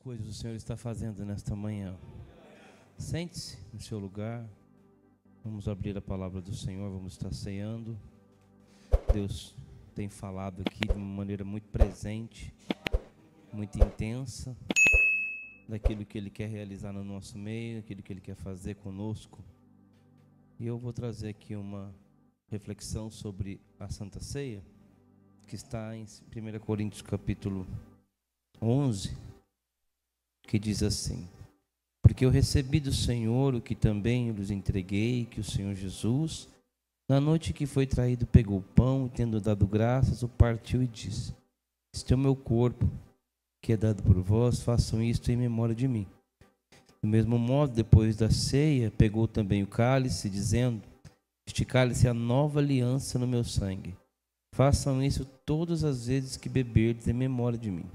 coisas o Senhor está fazendo nesta manhã. Sente-se no seu lugar. Vamos abrir a palavra do Senhor, vamos estar ceando. Deus tem falado aqui de uma maneira muito presente, muito intensa, daquilo que Ele quer realizar no nosso meio, daquilo que Ele quer fazer conosco. E eu vou trazer aqui uma reflexão sobre a Santa Ceia, que está em 1 Coríntios capítulo 11, que diz assim: porque eu recebi do Senhor o que também vos entreguei, que o Senhor Jesus, na noite que foi traído, pegou o pão e, tendo dado graças, o partiu e disse: este é o meu corpo, que é dado por vós, façam isto em memória de mim. Do mesmo modo, depois da ceia, pegou também o cálice, dizendo: este cálice é a nova aliança no meu sangue. Façam isso todas as vezes que beberdes em memória de mim.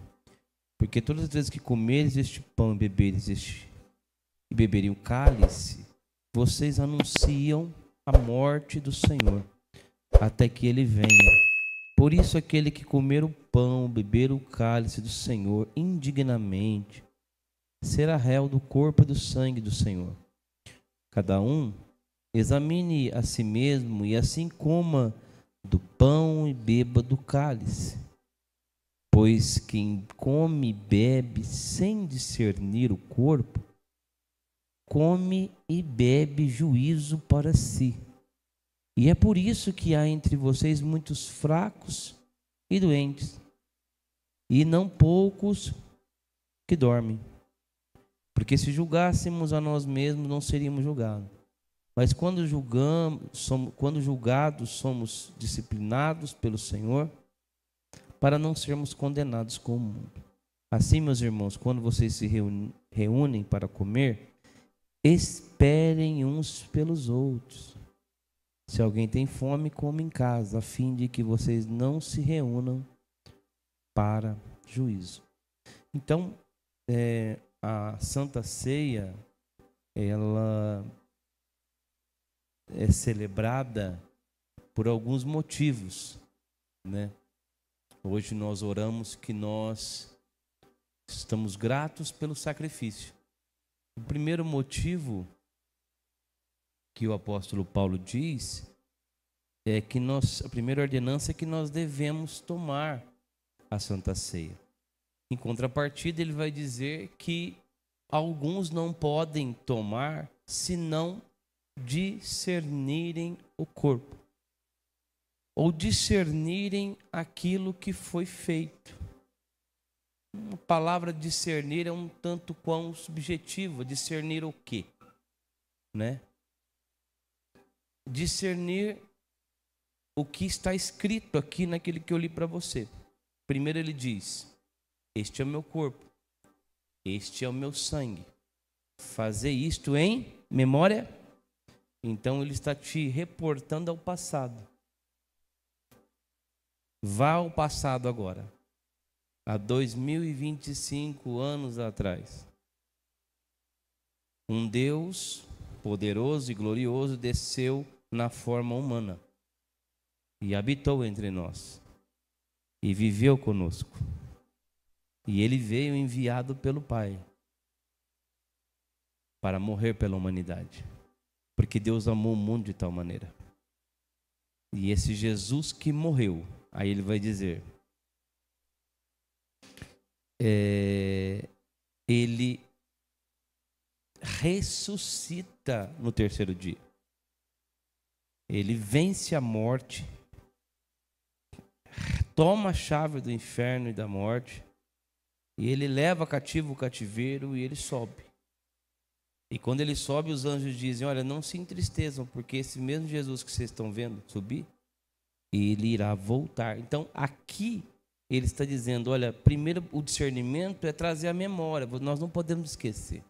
Porque todas as vezes que comeres este pão e beberem o cálice, vocês anunciam a morte do Senhor, até que Ele venha. Por isso, aquele que comer o pão, beber o cálice do Senhor indignamente, será réu do corpo e do sangue do Senhor. Cada um examine a si mesmo, e assim coma do pão e beba do cálice. Pois quem come e bebe sem discernir o corpo, come e bebe juízo para si. E é por isso que há entre vocês muitos fracos e doentes, e não poucos que dormem. Porque se julgássemos a nós mesmos, não seríamos julgados. Mas quando julgados, somos disciplinados pelo Senhor, para não sermos condenados com o mundo. Assim, meus irmãos, quando vocês se reúnem para comer, esperem uns pelos outros. Se alguém tem fome, come em casa, a fim de que vocês não se reúnam para juízo. Então, a Santa Ceia, ela é celebrada por alguns motivos, né? Hoje nós oramos que nós estamos gratos pelo sacrifício. O primeiro motivo que o apóstolo Paulo diz é que a primeira ordenança é que nós devemos tomar a Santa Ceia. Em contrapartida, ele vai dizer que alguns não podem tomar se não discernirem o corpo, ou discernirem aquilo que foi feito. A palavra discernir é um tanto quão subjetiva. Discernir o quê? Né? Discernir o que está escrito aqui naquele que eu li para você. Primeiro ele diz: este é o meu corpo, este é o meu sangue. Fazer isto em memória. Então ele está te reportando ao passado. Vá ao passado agora. Há 2025 anos atrás, um Deus poderoso e glorioso desceu na forma humana e habitou entre nós e viveu conosco. E ele veio enviado pelo Pai para morrer pela humanidade, porque Deus amou o mundo de tal maneira. E esse Jesus que morreu, aí ele vai dizer, ele ressuscita no terceiro dia. Ele vence a morte, toma a chave do inferno e da morte, e ele leva cativo o cativeiro e ele sobe. E quando ele sobe, os anjos dizem: olha, não se entristeçam, porque esse mesmo Jesus que vocês estão vendo subir, ele irá voltar. Então aqui ele está dizendo: olha, primeiro o discernimento é trazer a memória, nós não podemos esquecer.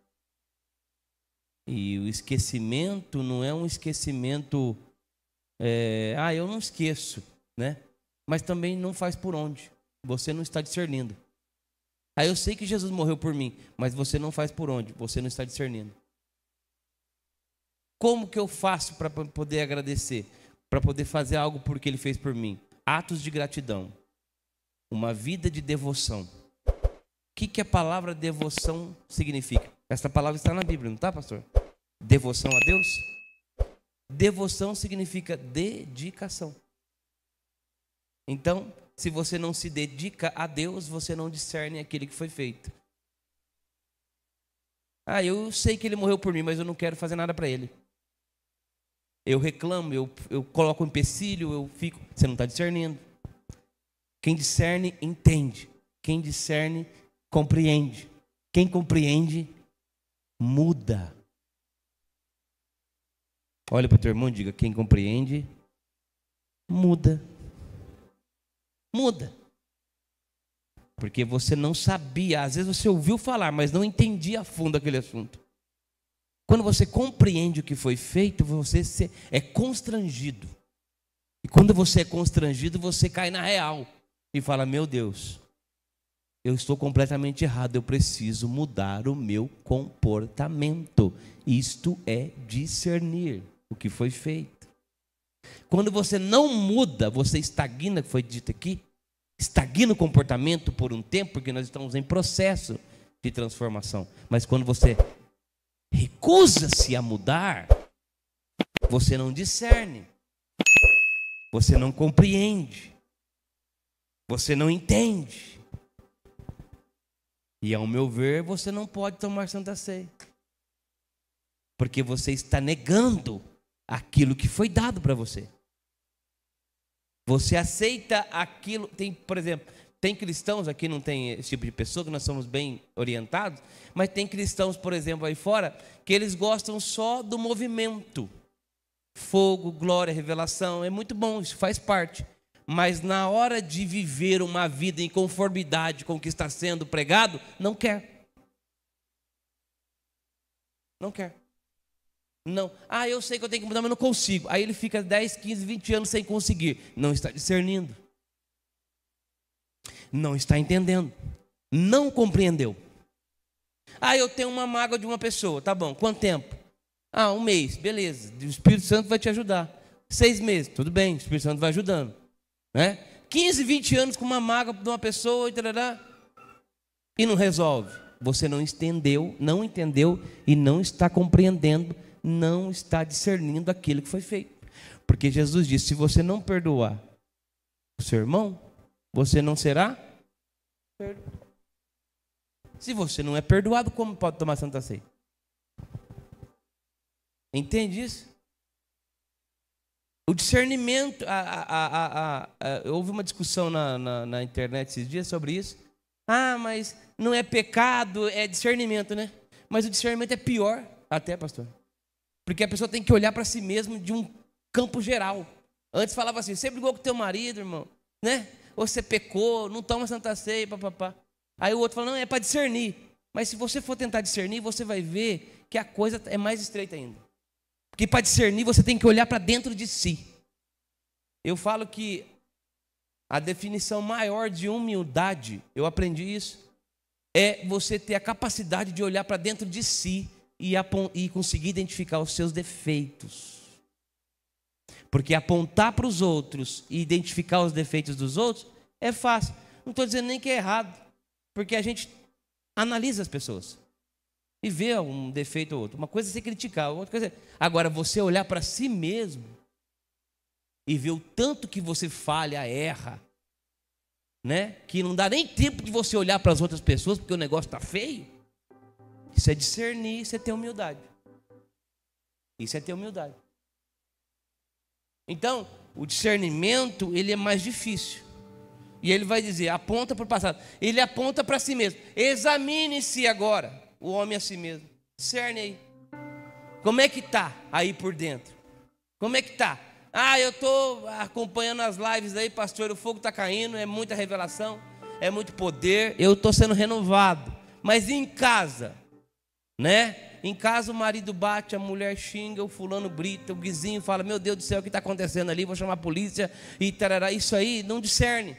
E o esquecimento não é um esquecimento, eu não esqueço, né? Mas também não faz por onde, você não está discernindo. Eu sei que Jesus morreu por mim, mas você não faz por onde, você não está discernindo. Como que eu faço para poder agradecer? Para poder fazer algo porque Ele fez por mim? Atos de gratidão. Uma vida de devoção. que a palavra devoção significa? Essa palavra está na Bíblia, não está, pastor? Devoção a Deus? Devoção significa dedicação. Então, se você não se dedica a Deus, você não discerne aquilo que foi feito. Ah, eu sei que ele morreu por mim, mas eu não quero fazer nada para ele. Eu reclamo, eu coloco um empecilho, eu fico... Você não está discernindo. Quem discerne, entende. Quem discerne, compreende. Quem compreende, muda. Olha para o teu irmão e diga: quem compreende, muda. Muda. Porque você não sabia, às vezes você ouviu falar, mas não entendia a fundo aquele assunto. Quando você compreende o que foi feito, você é constrangido. E quando você é constrangido, você cai na real e fala: meu Deus, eu estou completamente errado, eu preciso mudar o meu comportamento. Isto é discernir o que foi feito. Quando você não muda, você estagna, que foi dito aqui, estagna o comportamento por um tempo, porque nós estamos em processo de transformação. Mas quando você recusa-se a mudar, você não discerne, você não compreende, você não entende. E ao meu ver, você não pode tomar Santa Ceia, porque você está negando aquilo que foi dado para você. Você aceita aquilo. Tem, por exemplo, tem cristãos, aqui não tem esse tipo de pessoa, que nós somos bem orientados, mas tem cristãos, por exemplo, aí fora, que eles gostam só do movimento. Fogo, glória, revelação, é muito bom, isso faz parte. Mas na hora de viver uma vida em conformidade com o que está sendo pregado, não quer. Não quer. Não. Ah, eu sei que eu tenho que mudar, mas não consigo. Aí ele fica 10, 15, 20 anos sem conseguir. Não está discernindo. Não está entendendo. Não compreendeu. Ah, eu tenho uma mágoa de uma pessoa. Tá bom, quanto tempo? Ah, 1 mês, beleza. O Espírito Santo vai te ajudar. 6 meses, tudo bem, o Espírito Santo vai ajudando. Né? 15, 20 anos com uma mágoa de uma pessoa e não resolve. Você não entendeu e não está compreendendo, não está discernindo aquilo que foi feito. Porque Jesus disse: se você não perdoar o seu irmão, você não será perdoado. Se você não é perdoado, como pode tomar Santa Ceia? Entende isso? O discernimento, houve uma discussão na internet esses dias sobre isso. Ah, mas não é pecado, é discernimento, né? Mas o discernimento é pior até, pastor. Porque a pessoa tem que olhar para si mesmo de um campo geral. Antes falava assim: você brigou com teu marido, irmão, né? Ou você pecou, não toma Santa Ceia, papapá. Aí o outro fala: não, é para discernir. Mas se você for tentar discernir, você vai ver que a coisa é mais estreita ainda. Porque para discernir você tem que olhar para dentro de si. Eu falo que a definição maior de humildade, eu aprendi isso, é você ter a capacidade de olhar para dentro de si e conseguir identificar os seus defeitos. Porque apontar para os outros e identificar os defeitos dos outros é fácil. Não estou dizendo nem que é errado, porque a gente analisa as pessoas e vê um defeito ou outro. Uma coisa é você criticar, outra coisa é... Agora, você olhar para si mesmo e ver o tanto que você falha, erra, né? Que não dá nem tempo de você olhar para as outras pessoas porque o negócio está feio. Isso é discernir, isso é ter humildade. Isso é ter humildade. Então, o discernimento, ele é mais difícil. E ele vai dizer: aponta para o passado. Ele aponta para si mesmo. Examine-se agora, o homem a si mesmo. Discerne aí. Como é que está aí por dentro? Como é que está? Ah, eu estou acompanhando as lives aí, pastor, o fogo está caindo, é muita revelação, é muito poder, eu estou sendo renovado. Mas em casa, né? Em casa o marido bate, a mulher xinga, o fulano grita, o vizinho fala: meu Deus do céu, o que está acontecendo ali? Vou chamar a polícia e tarará. Isso aí não discerne.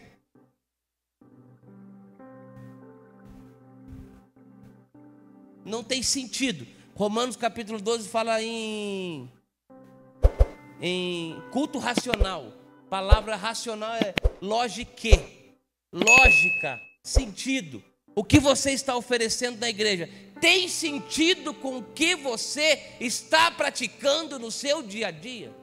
Não tem sentido. Romanos capítulo 12 fala em culto racional. Palavra racional é logique. Lógica, sentido. o que você está oferecendo na igreja tem sentido com o que você está praticando no seu dia a dia?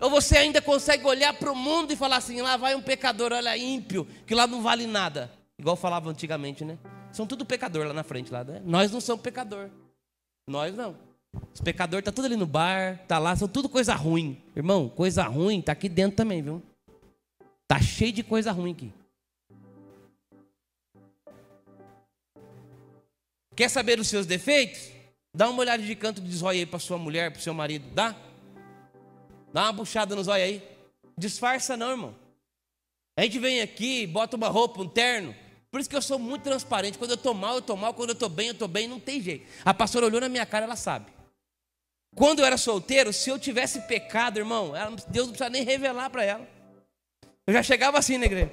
Ou você ainda consegue olhar para o mundo e falar assim: lá vai um pecador, olha, ímpio, que lá não vale nada. Igual falava antigamente, né? São tudo pecador lá na frente, lá, né? Nós não somos pecador. Nós não. Os pecadores estão tudo ali no bar, tá lá, são tudo coisa ruim. Irmão, coisa ruim está aqui dentro também, viu? Tá cheio de coisa ruim aqui. Quer saber os seus defeitos? Dá uma olhada de canto de zóio aí para sua mulher, para o seu marido. Dá uma buchada no zóio aí. Disfarça não, irmão. A gente vem aqui, bota uma roupa, um terno. Por isso que eu sou muito transparente. Quando eu estou mal, eu estou mal. Quando eu estou bem, não tem jeito. A pastora olhou na minha cara, ela sabe. Quando eu era solteiro, se eu tivesse pecado, irmão, Deus não precisa nem revelar para ela. Eu já chegava assim na igreja.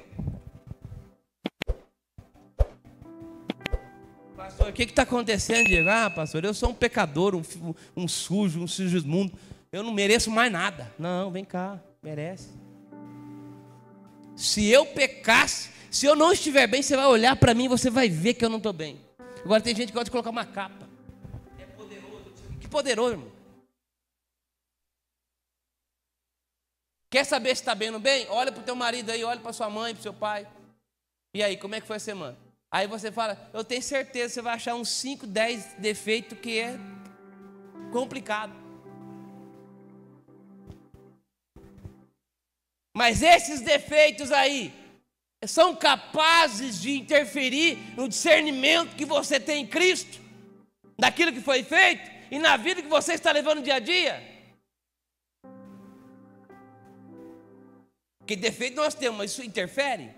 Pastor, o que está acontecendo, Diego? Ah, pastor, eu sou um pecador, um sujo do mundo. Eu não mereço mais nada. Não, vem cá, merece. Se eu pecasse, se eu não estiver bem, você vai olhar para mim e você vai ver que eu não estou bem. Agora tem gente que gosta de colocar uma capa. É poderoso. Que poderoso, irmão. Quer saber se está bem ou não bem? Olha para o teu marido aí, olha para sua mãe, para o seu pai. E aí, como é que foi a semana? Aí você fala, eu tenho certeza, você vai achar uns 5, 10 defeitos que é complicado. Mas esses defeitos aí são capazes de interferir no discernimento que você tem em Cristo, daquilo que foi feito e na vida que você está levando dia a dia. Que defeito nós temos, mas isso interfere?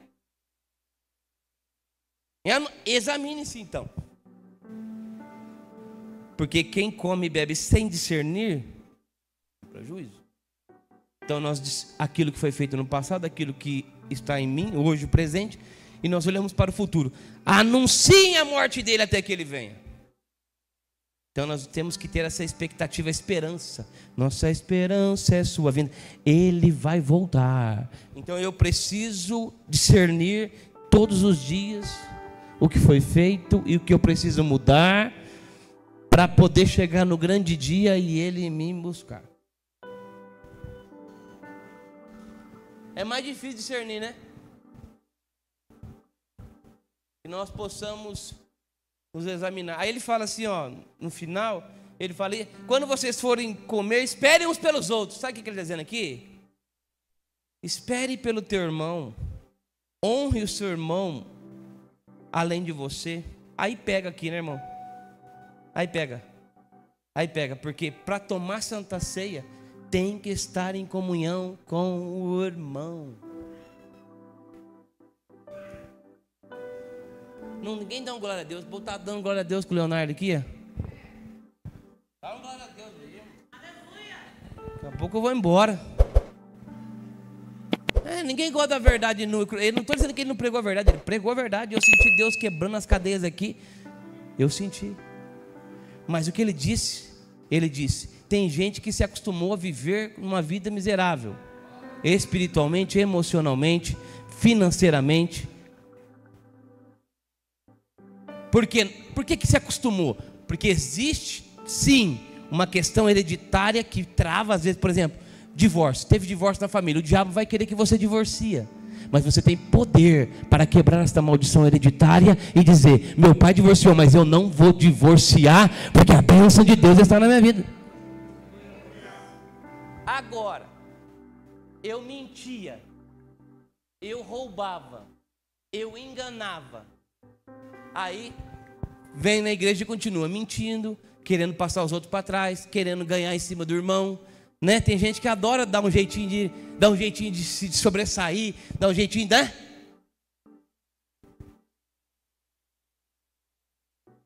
Examine-se então. Porque quem come e bebe sem discernir, prejuízo. Então aquilo que foi feito no passado, aquilo que está em mim, hoje, o presente, e nós olhamos para o futuro. Anunciem a morte dele até que ele venha. Então nós temos que ter essa expectativa, a esperança. Nossa esperança é sua vinda. Ele vai voltar. Então eu preciso discernir todos os dias o que foi feito e o que eu preciso mudar para poder chegar no grande dia e ele me buscar. É mais difícil discernir, né? Que nós possamos nos examinar. Aí ele fala assim, ó, no final, ele fala: quando vocês forem comer, esperem uns pelos outros. Sabe o que ele está dizendo aqui? Espere pelo teu irmão, honre o seu irmão além de você. Aí pega aqui, né, irmão? Aí pega, porque para tomar Santa Ceia tem que estar em comunhão com o irmão. Ninguém dá um glória a Deus. Vou estar dando glória a Deus com o Leonardo aqui, ó. Dá um glória a Deus aí. Aleluia. Daqui a pouco eu vou embora. Ninguém gosta da verdade. Eu não estou dizendo que ele não pregou a verdade. Ele pregou a verdade. Eu senti Deus quebrando as cadeias aqui. Eu senti. Mas o que ele disse? Ele disse: tem gente que se acostumou a viver uma vida miserável, espiritualmente, emocionalmente, financeiramente. Por quê? Por que se acostumou? Porque existe, sim, uma questão hereditária que trava, às vezes, por exemplo, divórcio. Teve divórcio na família, o diabo vai querer que você divorcie. Mas você tem poder para quebrar esta maldição hereditária e dizer: meu pai divorciou, mas eu não vou divorciar, porque a bênção de Deus está na minha vida. Agora, eu mentia, eu roubava, eu enganava. Aí vem na igreja e continua mentindo, querendo passar os outros para trás, querendo ganhar em cima do irmão, né? Tem gente que adora dar um jeitinho de se sobressair, dar um jeitinho, né?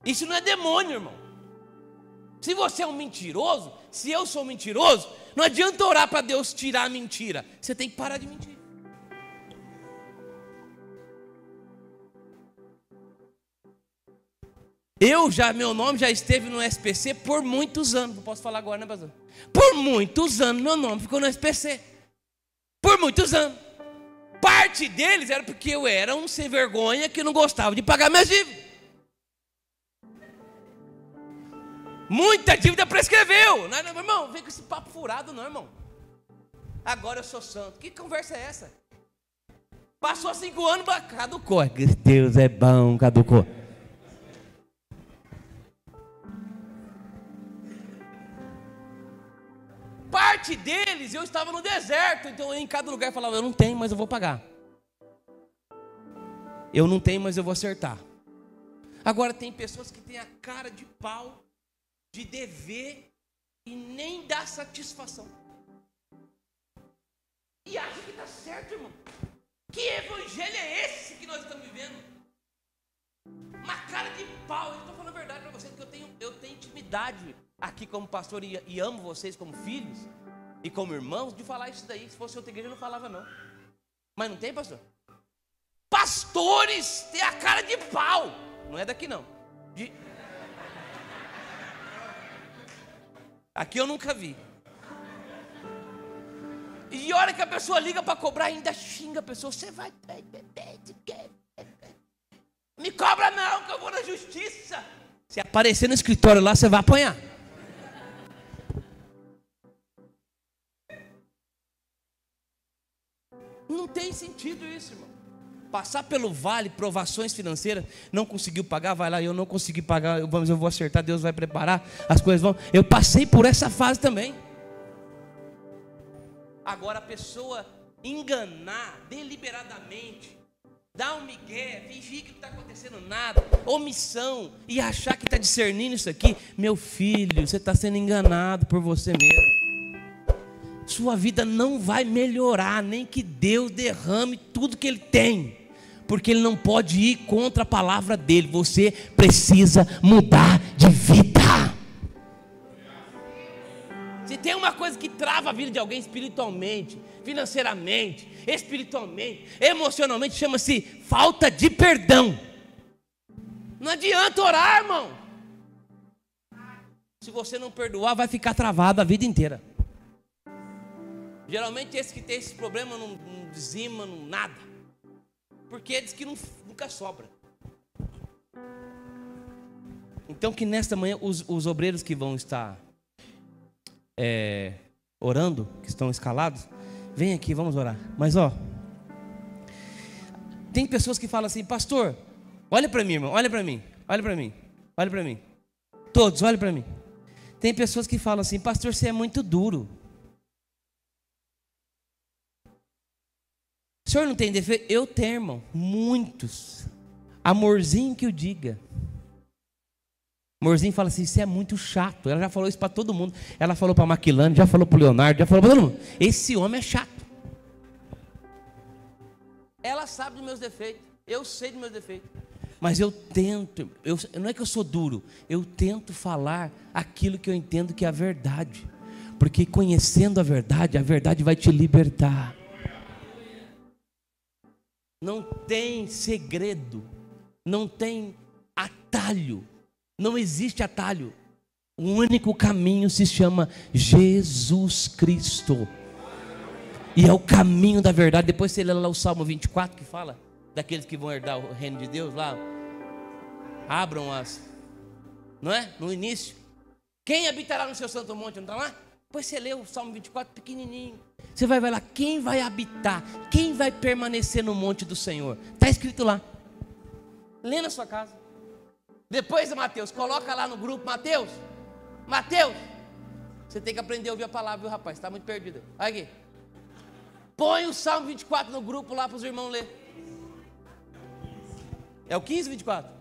Isso não é demônio, irmão. Se você é um mentiroso, se eu sou mentiroso, não adianta orar para Deus tirar a mentira. Você tem que parar de mentir. Meu nome já esteve no SPC por muitos anos. Não posso falar agora, né, pastor? Por muitos anos meu nome ficou no SPC. Por muitos anos. Parte deles era porque eu era um sem vergonha que não gostava de pagar minhas dívidas. Muita dívida prescreveu. Não, irmão, vem com esse papo furado não, irmão. Agora eu sou santo. Que conversa é essa? Passou 5 anos, caducou. Deus é bom, caducou. Parte deles, eu estava no deserto, então eu em cada lugar falava, eu não tenho, mas eu vou pagar. Eu não tenho, mas eu vou acertar. Agora tem pessoas que têm a cara de pau de dever e nem dar satisfação. E acha que está certo, irmão. Que evangelho é esse que nós estamos vivendo? Uma cara de pau. Eu estou falando a verdade para vocês, porque eu tenho intimidade aqui como pastor e amo vocês como filhos e como irmãos de falar isso daí. Se fosse outra igreja eu não falava não. Mas não tem, pastor? Pastores têm a cara de pau. Não é daqui não. Aqui eu nunca vi. E a hora que a pessoa liga para cobrar, ainda xinga a pessoa. Você vai... Me cobra não, que eu vou na justiça. Se aparecer no escritório lá, você vai apanhar. Não tem sentido isso, irmão. Passar pelo vale, provações financeiras, não conseguiu pagar, vai lá, eu não consegui pagar, eu vou acertar, Deus vai preparar, as coisas vão. Eu passei por essa fase também. Agora a pessoa enganar deliberadamente, dar um migué, fingir que não está acontecendo nada, omissão, e achar que está discernindo isso aqui, meu filho, você está sendo enganado por você mesmo. Sua vida não vai melhorar, nem que Deus derrame tudo que Ele tem, porque Ele não pode ir contra a palavra dEle. Você precisa mudar de vida. Se tem uma coisa que trava a vida de alguém espiritualmente, financeiramente, espiritualmente, emocionalmente, chama-se falta de perdão. Não adianta orar, irmão. Se você não perdoar, vai ficar travado a vida inteira. Geralmente esse que tem esse problema não dizima, não nada. Porque diz que nunca sobra. Então que nesta manhã os obreiros que vão estar orando, que estão escalados, vem aqui, vamos orar. Mas tem pessoas que falam assim, pastor, olha para mim, irmão, olha para mim, olha para mim, olha para mim. Todos, olha para mim. Tem pessoas que falam assim, pastor, você é muito duro. O senhor não tem defeito? Eu tenho, irmão, muitos. Amorzinho que o diga. Amorzinho fala assim, você é muito chato. Ela já falou isso para todo mundo. Ela falou para a Maquilane, já falou para o Leonardo, já falou para todo mundo. Esse homem é chato. Ela sabe dos meus defeitos. Eu sei dos meus defeitos. Mas eu tento, não é que eu sou duro. Eu tento falar aquilo que eu entendo que é a verdade. Porque conhecendo a verdade vai te libertar. Não tem segredo, não tem atalho, não existe atalho. O único caminho se chama Jesus Cristo. E é o caminho da verdade. Depois você lê lá o Salmo 24 que fala daqueles que vão herdar o reino de Deus lá. Abram as, não é? No início. Quem habitará no seu santo monte, não está lá? Depois você lê o Salmo 24 pequenininho. Você vai lá, quem vai habitar, quem vai permanecer no monte do Senhor? Está escrito lá. Lê na sua casa. Depois, Mateus, coloca lá no grupo. Mateus, você tem que aprender a ouvir a palavra, viu, rapaz? Está muito perdido. Olha aqui. Põe o Salmo 24 no grupo lá para os irmãos ler. É o 15, 24?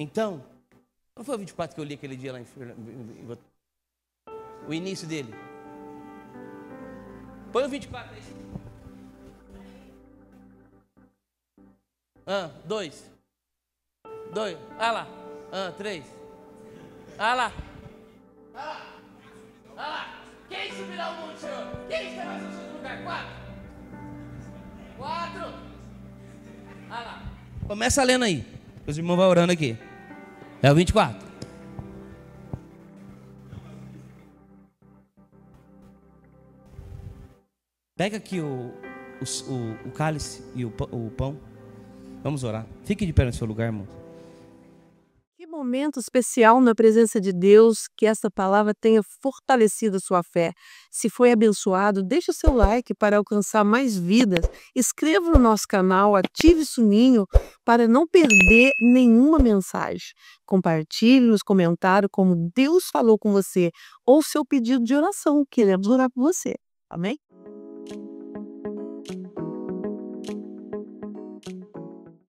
Então, não foi o 24 que eu li aquele dia lá em o início dele? Põe o 24 aí. 2. Ah lá. 3. Ah lá. Quem subirá o monte, Senhor? Quem estará no seu lugar? 4. Ah lá. Começa lendo aí. Os irmãos vão orando aqui. É o 24. Pega aqui o cálice e o pão. Vamos orar. Fique de pé no seu lugar, irmão. Que momento especial na presença de Deus, que essa palavra tenha fortalecido a sua fé. Se foi abençoado, deixe o seu like para alcançar mais vidas. Inscreva no nosso canal, ative o sininho para não perder nenhuma mensagem. Compartilhe nos comentários como Deus falou com você ou seu pedido de oração. Queremos orar por você. Amém?